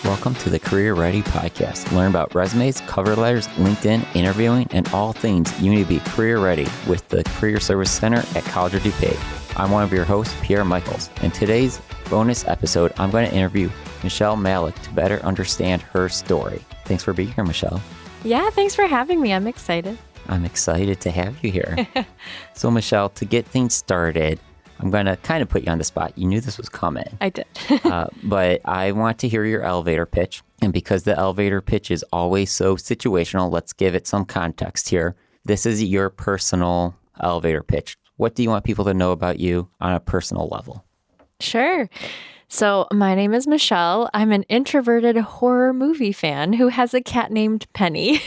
Welcome to the Career Ready Podcast. Learn about resumes, cover letters, LinkedIn, interviewing, and all things you need to be career ready with the Career Service Center at College of DuPage. I'm one of your hosts, Pierre Michiels. In today's bonus episode, I'm going to interview Michelle Malik to better understand her story. Thanks for being here, Michelle. Yeah, thanks for having me. I'm excited. I'm excited to have you here. So, Michelle, to get things started, I'm going to kind of put you on the spot. You knew this was coming. I did. But I want to hear your elevator pitch. And because the elevator pitch is always so situational, let's give it some context here. This is your personal elevator pitch. What do you want people to know about you on a personal level? Sure. So my name is Michelle. I'm an introverted horror movie fan who has a cat named Penny.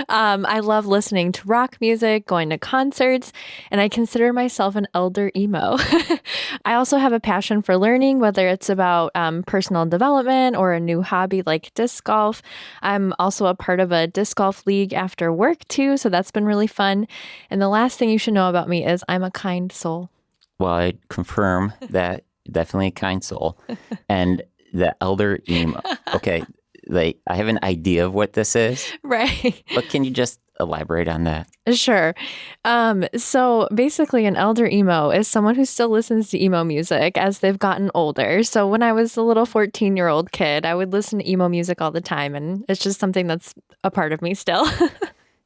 I love listening to rock music, going to concerts, and I consider myself an elder emo. I also have a passion for learning, whether it's about personal development or a new hobby like disc golf. I'm also a part of a disc golf league after work too, so that's been really fun. And the last thing you should know about me is I'm a kind soul. Well, I confirm that. Definitely a kind soul. And the elder emo. Okay, I have an idea of what this is. Right. But can you just elaborate on that? Sure. So basically an elder emo is someone who still listens to emo music as they've gotten older. So when I was a little 14-year-old kid, I would listen to emo music all the time. And it's just something that's a part of me still.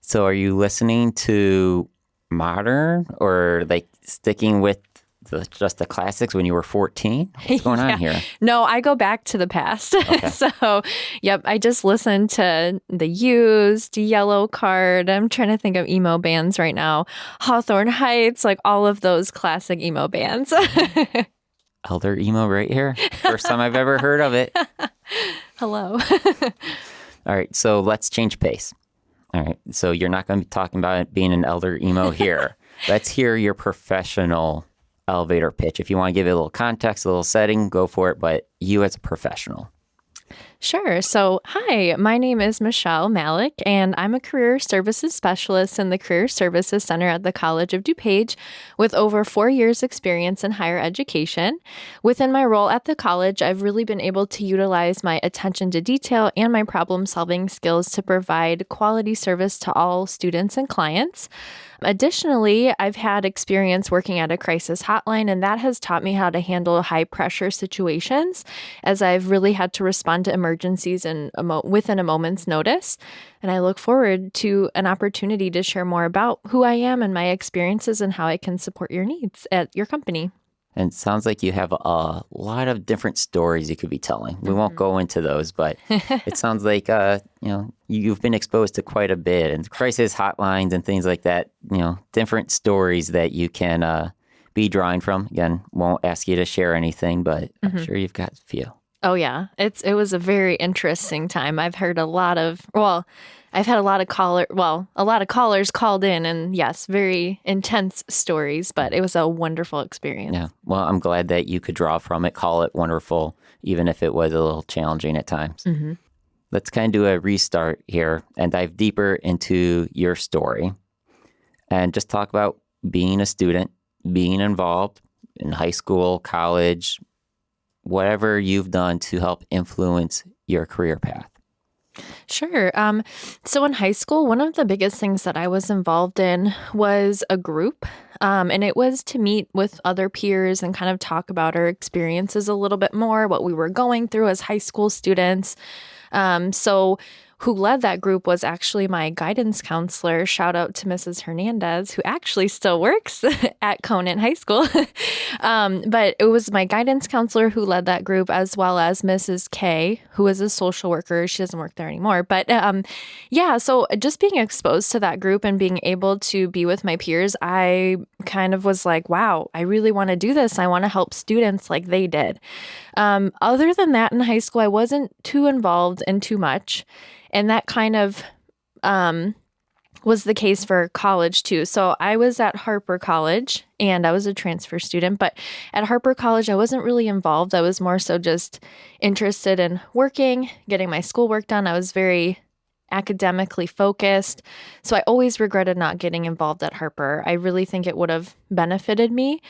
So are you listening to modern or sticking with just the classics when you were 14? What's going on here? No, I go back to the past. Okay. So, yep, I just listen to The Used, Yellow Card. I'm trying to think of emo bands right now. Hawthorne Heights, like all of those classic emo bands. Elder emo right here. First time I've ever heard of it. Hello. All right, so let's change pace. All right, so you're not going to be talking about being an elder emo here. Let's hear your professional elevator pitch. If you want to give it a little context, a little setting, go for it, but you as a professional. Sure. So, hi, my name is Michelle Malik, and I'm a career services specialist in the Career Services Center at the College of DuPage with over 4 years experience in higher education. Within my role at the college, I've really been able to utilize my attention to detail and my problem-solving skills to provide quality service to all students and clients. Additionally, I've had experience working at a crisis hotline, and that has taught me how to handle high-pressure situations as I've really had to respond to emergencies within a moment's notice. And I look forward to an opportunity to share more about who I am and my experiences and how I can support your needs at your company. And it sounds like you have a lot of different stories you could be telling. We won't go into those, but it sounds like, you've been exposed to quite a bit, and crisis hotlines and things like that, different stories that you can be drawing from. Again, won't ask you to share anything, but I'm sure you've got a few. Oh, yeah. It was a very interesting time. I've had a lot of callers called in, and yes, very intense stories, but it was a wonderful experience. Yeah. Well, I'm glad that you could draw from it, call it wonderful, even if it was a little challenging at times. Mm-hmm. Let's kind of do a restart here and dive deeper into your story and just talk about being a student, being involved in high school, college, whatever you've done to help influence your career path. Sure. So in high school, one of the biggest things that I was involved in was a group, and it was to meet with other peers and kind of talk about our experiences a little bit more, what we were going through as high school students. So who led that group was actually my guidance counselor. Shout out to Mrs. Hernandez, who actually still works at Conant High School. But it was my guidance counselor who led that group, as well as Mrs. K, who is a social worker. She doesn't work there anymore. But so just being exposed to that group and being able to be with my peers, I kind of was like, wow, I really want to do this. I want to help students like they did. Other than that, in high school, I wasn't too involved in too much. And that kind of was the case for college, too. So I was at Harper College, and I was a transfer student. But at Harper College, I wasn't really involved. I was more so just interested in working, getting my schoolwork done. I was very academically focused. So I always regretted not getting involved at Harper. I really think it would have benefited me.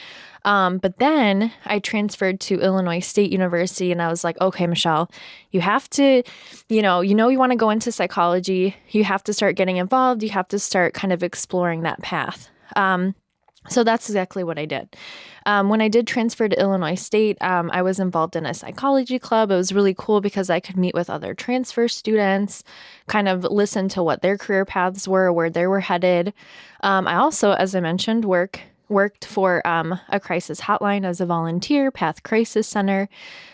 But then I transferred to Illinois State University and I was like, okay, Michelle, you have to, you want to go into psychology. You have to start getting involved. You have to start kind of exploring that path. So that's exactly what I did. When I did transfer to Illinois State, I was involved in a psychology club. It was really cool because I could meet with other transfer students, kind of listen to what their career paths were, where they were headed. I also, as I mentioned, worked for a crisis hotline as a volunteer, Path Crisis Center.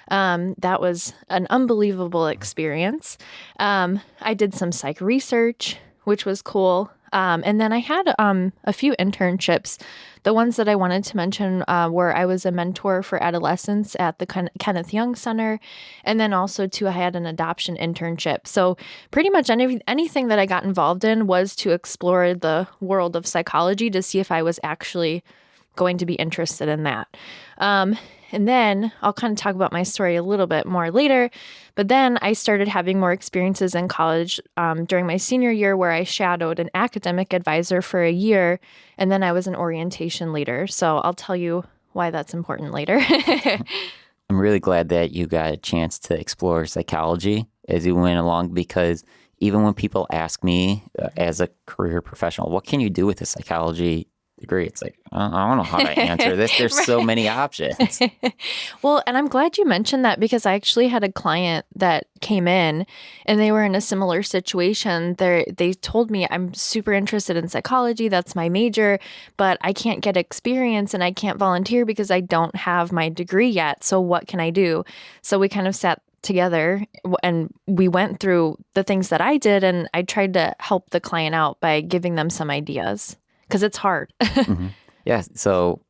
That was an unbelievable experience. I did some psych research, which was cool. And then I had a few internships. The ones that I wanted to mention were I was a mentor for adolescents at the Kenneth Young Center. And then also, too, I had an adoption internship. So pretty much anything that I got involved in was to explore the world of psychology to see if I was actually going to be interested in that. And then I'll kind of talk about my story a little bit more later. But then I started having more experiences in college during my senior year where I shadowed an academic advisor for a year. And then I was an orientation leader. So I'll tell you why that's important later. I'm really glad that you got a chance to explore psychology as you went along, because even when people ask me as a career professional, what can you do with a psychology degree? It's like, I don't know how to answer this. There's so many options. Well, and I'm glad you mentioned that because I actually had a client that came in and they were in a similar situation. They told me, I'm super interested in psychology. That's my major, but I can't get experience and I can't volunteer because I don't have my degree yet. So what can I do? So we kind of sat together and we went through the things that I did, and I tried to help the client out by giving them some ideas. Because it's hard. Mm-hmm. Yeah. So,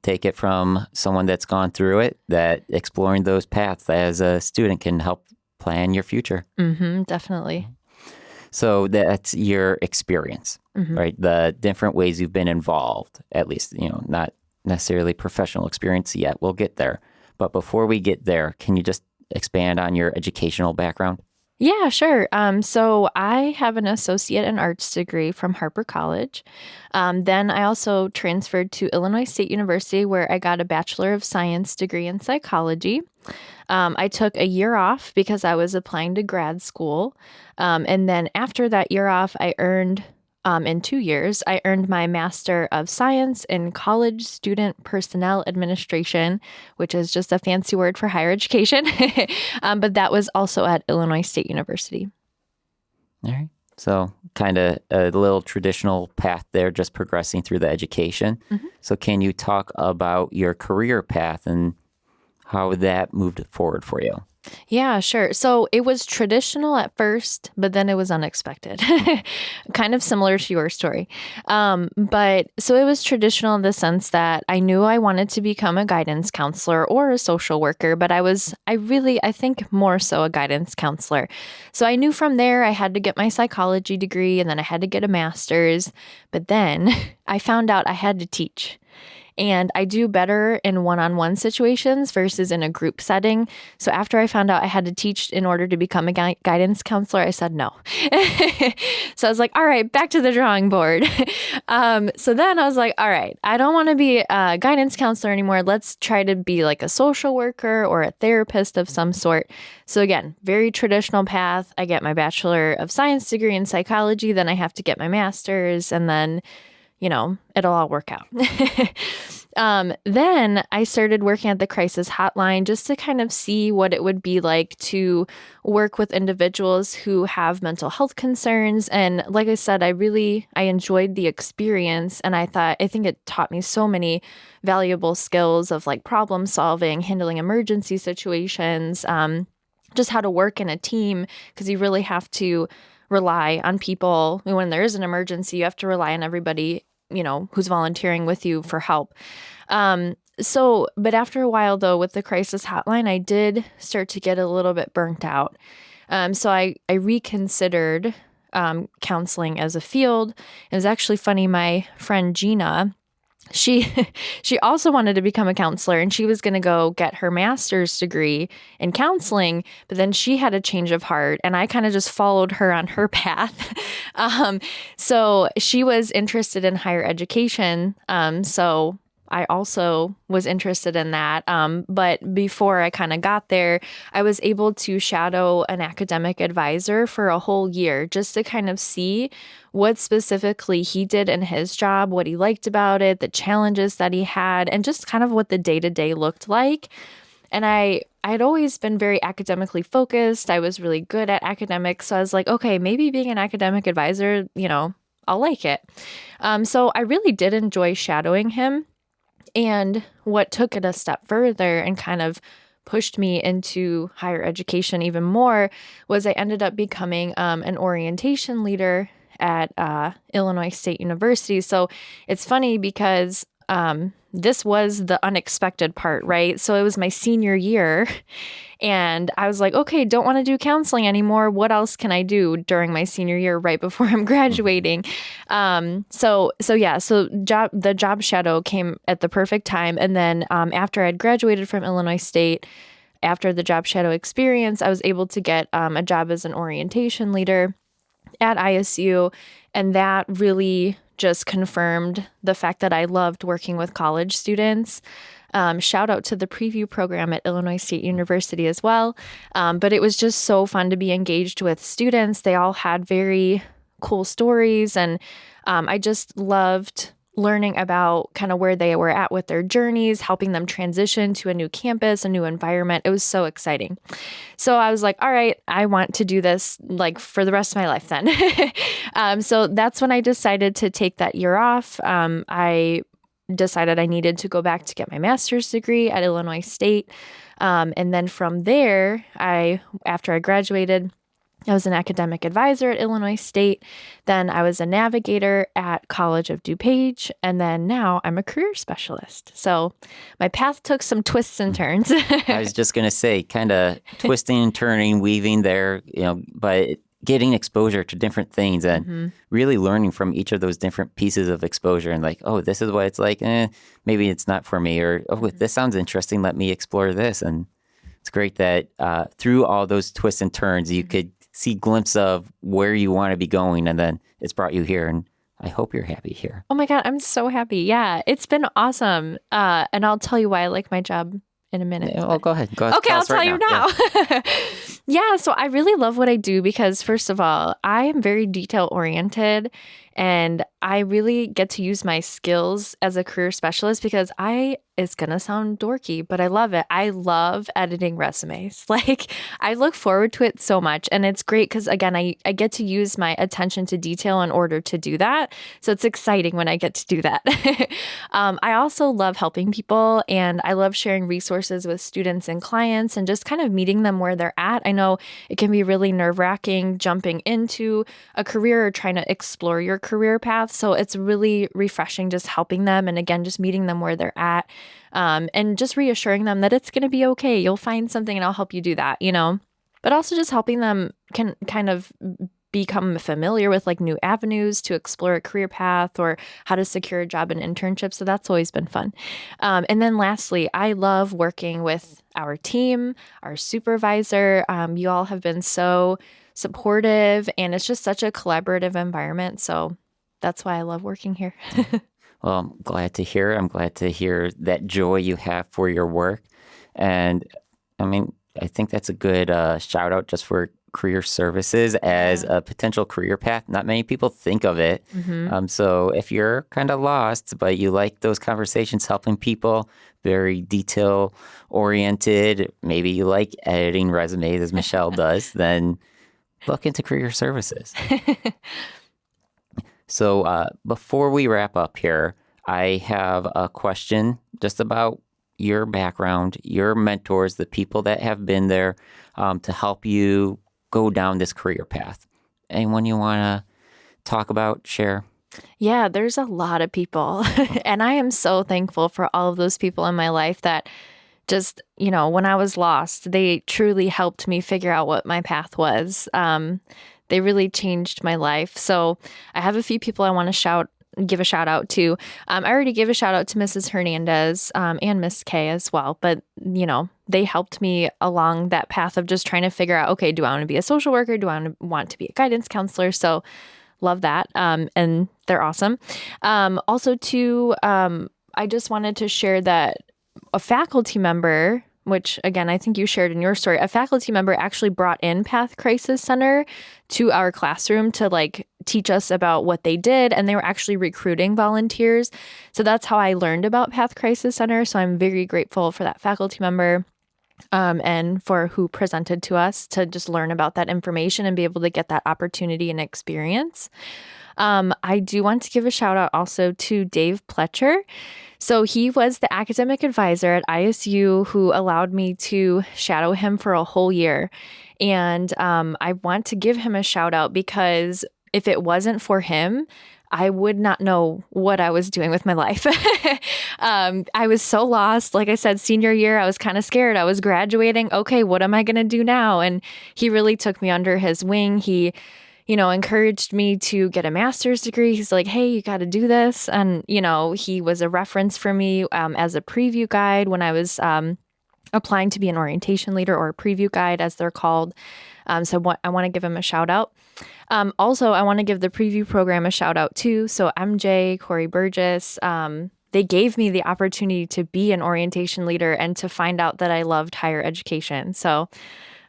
take it from someone that's gone through it, that exploring those paths as a student can help plan your future. Mm-hmm, definitely. So that's your experience, right? The different ways you've been involved, at least, not necessarily professional experience yet. We'll get there. But before we get there, can you just expand on your educational background? Yeah, sure. So I have an associate in arts degree from Harper College. Then I also transferred to Illinois State University where I got a Bachelor of Science degree in psychology. I took a year off because I was applying to grad school. And then after that year off, I earned, in 2 years, I earned my Master of Science in College Student Personnel Administration, which is just a fancy word for higher education. But that was also at Illinois State University. All right. So kind of a little traditional path there, just progressing through the education. Mm-hmm. So can you talk about your career path and how that moved forward for you? Yeah, sure. So it was traditional at first, but then it was unexpected. Kind of similar to your story. But so it was traditional in the sense that I knew I wanted to become a guidance counselor or a social worker, but I think more so a guidance counselor. So I knew from there I had to get my psychology degree and then I had to get a master's. But then I found out I had to teach. And I do better in one-on-one situations versus in a group setting. So after I found out I had to teach in order to become a guidance counselor, I said no. So I was like, all right, back to the drawing board. So then I was like, all right, I don't want to be a guidance counselor anymore. Let's try to be like a social worker or a therapist of some sort. So again, very traditional path. I get my Bachelor of Science degree in psychology, then I have to get my master's, and then it'll all work out. Then I started working at the crisis hotline just to kind of see what it would be like to work with individuals who have mental health concerns. And like I said, I enjoyed the experience. And I think it taught me so many valuable skills of like problem solving, handling emergency situations, just how to work in a team, because you really have to rely on people. When there is an emergency, you have to rely on everybody who's volunteering with you for help. But after a while, though, with the crisis hotline, I did start to get a little bit burnt out. So I reconsidered counseling as a field. It was actually funny. My friend Gina, she she also wanted to become a counselor, and she was going to go get her master's degree in counseling, but then she had a change of heart, and I kind of just followed her on her path. So she was interested in higher education. So I also was interested in that. But before I kind of got there, I was able to shadow an academic advisor for a whole year just to kind of see what specifically he did in his job, what he liked about it, the challenges that he had, and just kind of what the day-to-day looked like. And I'd always been very academically focused. I was really good at academics. So I was like, okay, maybe being an academic advisor, I'll like it. So I really did enjoy shadowing him. And what took it a step further and kind of pushed me into higher education even more was I ended up becoming an orientation leader at Illinois State University. So it's funny because this was the unexpected part, right? So it was my senior year, and I was like, okay, don't want to do counseling anymore. What else can I do during my senior year right before I'm graduating? So the job shadow came at the perfect time. And then after I'd graduated from Illinois State, after the job shadow experience, I was able to get a job as an orientation leader at ISU, and that really just confirmed the fact that I loved working with college students. Shout out to the preview program at Illinois State University as well. But it was just so fun to be engaged with students. They all had very cool stories, and I just loved learning about kind of where they were at with their journeys, helping them transition to a new campus, a new environment. It was so exciting. So I was like, all right, I want to do this like for the rest of my life then. So that's when I decided to take that year off. I decided I needed to go back to get my master's degree at Illinois State. And then from there, after I graduated, I was an academic advisor at Illinois State. Then I was a navigator at College of DuPage. And then now I'm a career specialist. So my path took some twists and turns. I was just going to say, kind of twisting and turning, weaving there, but getting exposure to different things and really learning from each of those different pieces of exposure and like, oh, this is what it's like. Maybe it's not for me. Or, oh, this sounds interesting. Let me explore this. And it's great that through all those twists and turns, you could see glimpse of where you want to be going, and then it's brought you here, and I hope you're happy here. Oh my God, I'm so happy. Yeah, it's been awesome. And I'll tell you why I like my job in a minute. Yeah, well, go ahead. Okay, I'll tell you now. Yeah, so I really love what I do because, first of all, I am very detail-oriented, and I really get to use my skills as a career specialist because it's going to sound dorky, but I love it. I love editing resumes. Like, I look forward to it so much, and it's great because, again, I get to use my attention to detail in order to do that, so it's exciting when I get to do that. I also love helping people, and I love sharing resources with students and clients and just kind of meeting them where they're at. I know it can be really nerve-wracking jumping into a career or trying to explore your career path. So it's really refreshing just helping them and, again, just meeting them where they're at and just reassuring them that it's going to be okay. You'll find something and I'll help you do that, But also just helping them can kind of become familiar with like new avenues to explore a career path or how to secure a job and internship. So that's always been fun. And then lastly, I love working with our team, our supervisor. You all have been so supportive, and it's just such a collaborative environment. So that's why I love working here. Well, I'm glad to hear. I'm glad to hear that joy you have for your work. And I mean, I think that's a good shout out just for career services as a potential career path. Not many people think of it. So if you're kind of lost, but you like those conversations, helping people, very detail oriented, maybe you like editing resumes as Michelle does, then look into career services. So before we wrap up here, I have a question just about your background, your mentors, the people that have been there to help you go down this career path. Anyone you want to talk about, share? Yeah, there's a lot of people. And I am so thankful for all of those people in my life that just, when I was lost, they truly helped me figure out what my path was. They really changed my life. So I have a few people I want to shout give a shout out to. I already gave a shout out to Mrs. Hernandez and Miss K as well. But, they helped me along that path of just trying to figure out, okay, do I want to be a social worker? Do I want to be a guidance counselor? So love that. And they're awesome. Also, too, I just wanted to share that a faculty member, which again, I think you shared in your story, a faculty member actually brought in Path Crisis Center to our classroom to teach us about what they did. And they were actually recruiting volunteers. So that's how I learned about Path Crisis Center. So I'm very grateful for that faculty member and for who presented to us to just learn about that information and be able to get that opportunity and experience. I do want to give a shout out also to Dave Pletcher. So he was the academic advisor at ISU who allowed me to shadow him for a whole year. And I want to give him a shout out because if it wasn't for him, I would not know what I was doing with my life. I was so lost. Like I said, senior year, I was kind of scared. I was graduating. Okay, what am I going to do now? And he really took me under his wing. He encouraged me to get a master's degree. He's like, hey, you got to do this. And, he was a reference for me as a preview guide when I was applying to be an orientation leader or a preview guide, as they're called. So I want to give him a shout out. Also, I want to give the preview program a shout out too. So MJ, Corey Burgess, they gave me the opportunity to be an orientation leader and to find out that I loved higher education. So,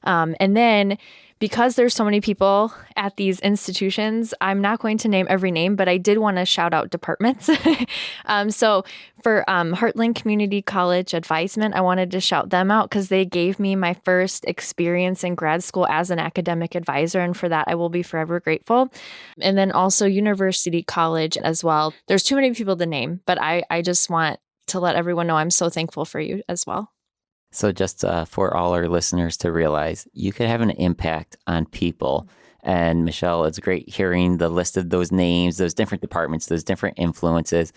and then because there's so many people at these institutions, I'm not going to name every name, but I did want to shout out departments. So for Heartland Community College Advisement, I wanted to shout them out because they gave me my first experience in grad school as an academic advisor. And for that, I will be forever grateful. And then also University College as well. There's too many people to name, but I just want to let everyone know I'm so thankful for you as well. So just for all our listeners to realize, you could have an impact on people. And Michelle, it's great hearing the list of those names, those different departments, those different influences.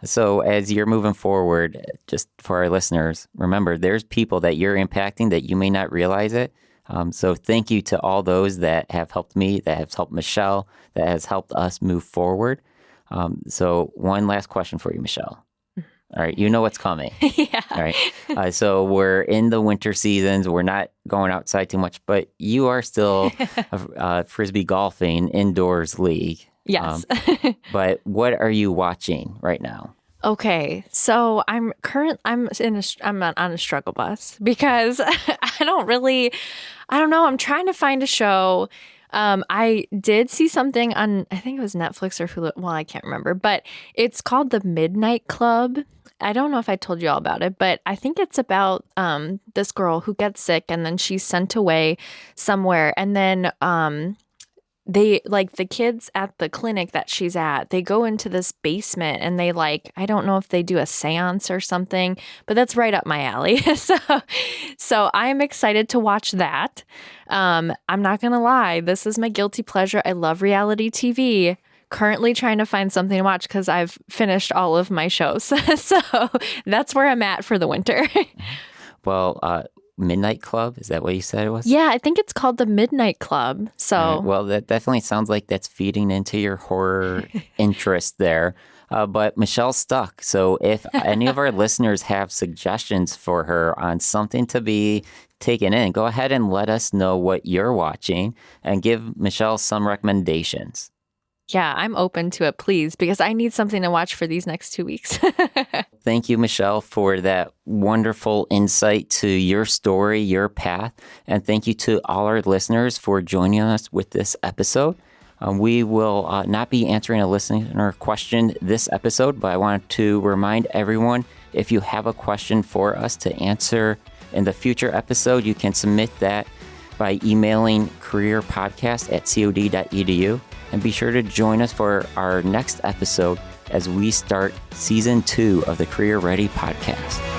So as you're moving forward, just for our listeners, remember, there's people that you're impacting that you may not realize it. So thank you to all those that have helped me, that have helped Michelle, that has helped us move forward. So one last question for you, Michelle. All right, you know what's coming. Yeah. All right. So we're in the winter seasons. We're not going outside too much, but you are still Frisbee golfing indoors league. Yes. But what are you watching right now? Okay, so I'm on a struggle bus because I don't know. I'm trying to find a show. I did see something on, I think it was Netflix or Hulu. Well, I can't remember, but it's called The Midnight Club. I don't know if I told you all about it, but I think it's about this girl who gets sick and then she's sent away somewhere. And then they, the kids at the clinic that she's at, they go into this basement and they I don't know if they do a seance or something, but that's right up my alley. So I'm excited to watch that. I'm not going to lie. This is my guilty pleasure. I love reality TV. Currently trying to find something to watch because I've finished all of my shows. So that's where I'm at for the winter. Well, Midnight Club, is that what you said it was? Yeah, I think it's called The Midnight Club. So, right. Well, that definitely sounds like that's feeding into your horror interest there. But Michelle's stuck. So if any of our listeners have suggestions for her on something to be taken in, go ahead and let us know what you're watching and give Michelle some recommendations. Yeah, I'm open to it, please, because I need something to watch for these next 2 weeks. Thank you, Michelle, for that wonderful insight to your story, your path. And thank you to all our listeners for joining us with this episode. We will not be answering a listener question this episode, but I want to remind everyone, if you have a question for us to answer in the future episode, you can submit that by emailing careerpodcast@cod.edu. And be sure to join us for our next episode as we start season 2 of the Career Ready podcast.